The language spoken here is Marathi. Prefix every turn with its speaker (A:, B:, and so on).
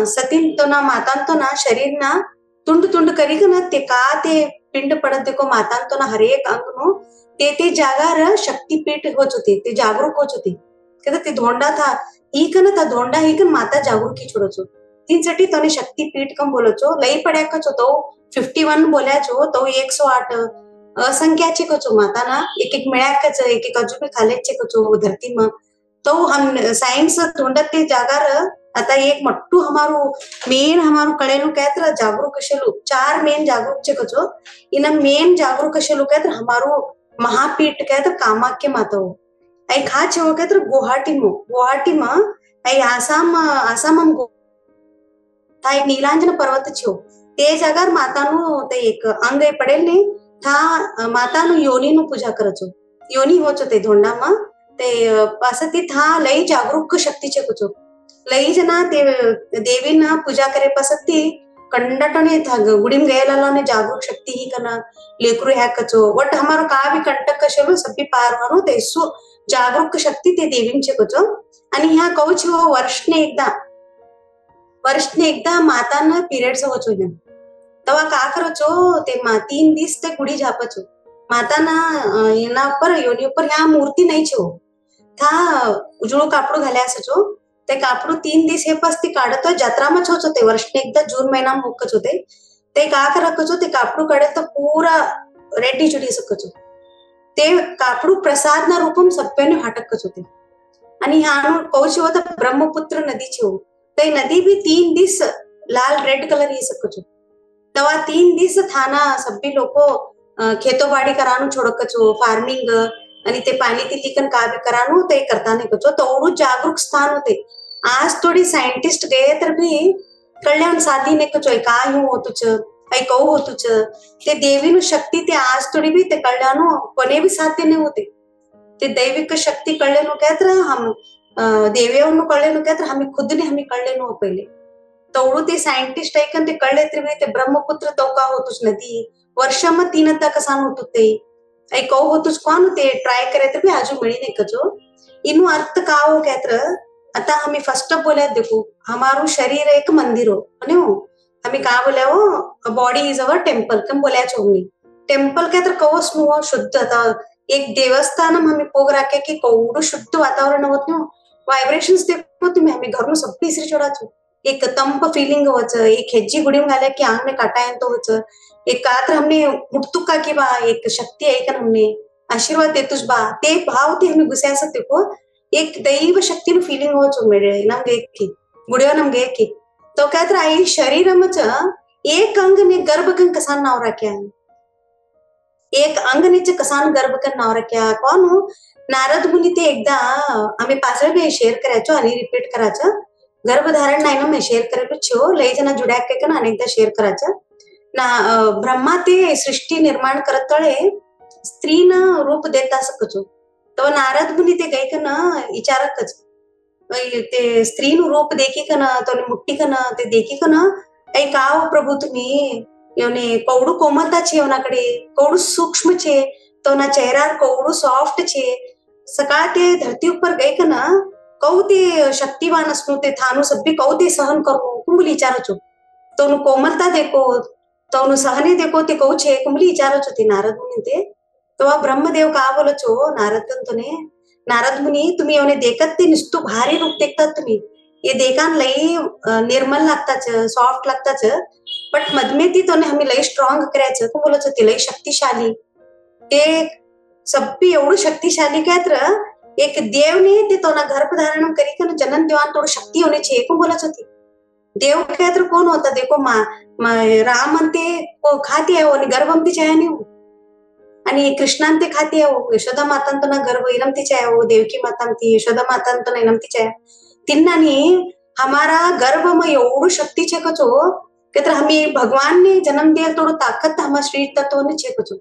A: सतीन तो ना मातान तो ना शरीर ना तुंड तुंड करी ना ते का ते पिंड पडत देखो मातान तो ना हरेक अंग नो ते जागार शक्तीपीठ होच होते ते जागरूक होच होते कहते ते धोंडा था ईकन ता धोंडा ईकन माता जागरूकी छोड़ो तीनसाठी तोने शक्तीपीठ कम बोलो छो लई पड्या कचो तो 51 बोल्या छो तो 108 असंख्याचे कचो माता ना एक एक मिळ्या कच एक एक अजूबे खालेचे कचो धरती में तो हम साइंस ढूंढत ते जागार आता एक मट्टू हमारू मेन हमारू कळेलू कहतर जागरूक कशेलू 4 मेन जागरूक छे कचो इन मेन जागरूक कशेलू कहतर हमारू महापीठ कहतर कामाख्य माता हो आई खा छे वो कहतर गुवाहाटी में आई आसाम आसाम था एक नीलांजन पर्वत छो ते जागार मातानु ते एक अंग पडेल ने था मातानु योनी नु पूजा करचो योनी होचो ते धोंडा में ते पासती था लई जागरूक शक्ती छे कुछो लई जना ते देवी ना पूजा करे पासती कंडटने था गुडीम गयला ने जागरूक शक्ती ही कना लेकरू है कचो वट हमारो का भी कंटक कशेलो सभी पार वानो ते सु जागरूक शक्ती ते देवीन छे कचो आणि ह्या कहू छो वर्षने एकदा माताना पिरियड्स होचो ने तवा का करो छो ते 3 दिवस ते गुडी झापचो माताना एना पर योनी पर ह्या मूर्ती नाही छो था उजळू कापडू घाल्या असचो ते कापडू 3 दिवस हे पस्ती काढतो जत्रा में छोचो ते वर्षने एकदा जून महिना मुकचो ते का करकचो ते कापडू काढे तो पूरा रेडी जुडी सकचो ते कापडू प्रसाद ना रूपम सप्पेने हाटकचो ते आणि ह्या कौशो होता ब्रह्मपुत्र नदी छो ते नदी भी 3 दिवस लाल रेड कलर ये सकचो तवा 3 दिवस थाना सभी लोको खेतोबाड़ी करानु छोड़कचो फार्मिंग आणि ते पाणी तिलिकन का भी करानु ते करता नहीं कचो तोडू जागरूक स्थान होते आज थोड़ी साइंटिस्ट गए तर भी कल्याण साधी ने कचो का यूं होतुच आई कहू होतुच ते देवी नु शक्ती ते आज थोड़ी भी ते कल्याणो कोने भी साध्य नहीं होते ते दैविक शक्ती कळलेनो कहतर हम देवेवनु कळलेनो कहतर हमें खुद ने हमें कळलेनो पहिले तोडू ते साइंटिस्ट ऐकन ते कळले तर ते ब्रह्मपुत्र तो का होतुच नदी वर्षाમાં 3 तक कसान होतु ते आई कहू होतुच कोण ते ट्राय करे तर भी आजू मिळी नहीं कचो इनु अर्थ का हो कहतर आता हमें फर्स्ट बोले देखो हमारू शरीर एक मंदिर हो अने हमें का बोले हो बॉडी इज अवर टेम्पल कम बोल्या छोमनी टेम्पल कहतर कवस नु शुद्ध आता एक देवस्थान हमें पोग राखे कि कौडू शुद्ध वातावरण होत नो वाइब्रेशंस देखो तुम्हें हमें घर नु सब तीसरी छोड़ा छो एक तंप फीलिंग होच एक हेज्जी गुडीम घाले की आंग ने काटायन तो होच एक कात्र हमने मुक्तुका की बा एक शक्ति ऐकन हमने आशीर्वाद देतुस बा ते भाव ते हमें गुस्सा सकते को एक दैव शक्ति नु फीलिंग होच मेरे नमगे की गुडियो नमगे की तो कहतर आई शरीर मच एक अंग ने गर्भगं कसान नाव रख्या एक अंग ने कसान गर्भगं नाव रख्या कोण नारद मुनी ते एकदा आम्ही पासळ बे शेअर करायचो आणि रिपीट करायचं गर्भधारण नाही ना मैं शेअर करेलो छो लई जना जुड्या के कन अनेकदा शेअर करायचं ना ब्रह्मा ते सृष्टी निर्माण करतळे स्त्री न रूप देता सकचो तो नारद मुनी ते गई कन विचारकच ते स्त्री नु रूप देखी कन तो मुट्टी कन ते देखी कन ऐ काव प्रभु तुम्ही योने कौडू कोमलता छे ओनाकडे कौडू सूक्ष्म छे तो ना चेहरा कौडू सॉफ्ट छे सकाळ ते धरती ऊपर गई कन कहू ते शक्तिवान असनु ते थानु सभी कहू ते सहन करू कुंबली विचारचो तो कोमलता देखो तो सहने देखो ते कहू छे कुंबली विचारचो ते नारद मुनी ते तो ब्रह्मदेव का बोलो छो नारद मुनी तुम्ही येवने देखत ते निस्तू भारी रूप देखतात तुम्ही ये देखान लई निर्मल लागताच सॉफ्ट लागताच बट मधमेती तोने हमें लई स्ट्रॉंग करायचं को बोलो छो ते लई शक्तिशाली ते सभी एवढं शक्तिशाली कहतर एक देव ने ते तोना गर्भधारण करी कन जनन देवान थोड़ी शक्ति होने चाहिए को बोला चाहती देव कहतर कौन होता देखो राम अंते को खाती है वो गर्भमती चाहे नहीं आणि कृष्णांते खाती है वो यशोदा माता तो ना गर्भ इनमती चाहे वो देवकी माता यशोदा माता तो ना इनमती चाहे तिन्नानी हमारा गर्भ में एवढं शक्ति छे कचो कहतर हमें भगवान ने जन्म दिया थोड़ो ताकत हमारा शरीर तत्व ने छे कचो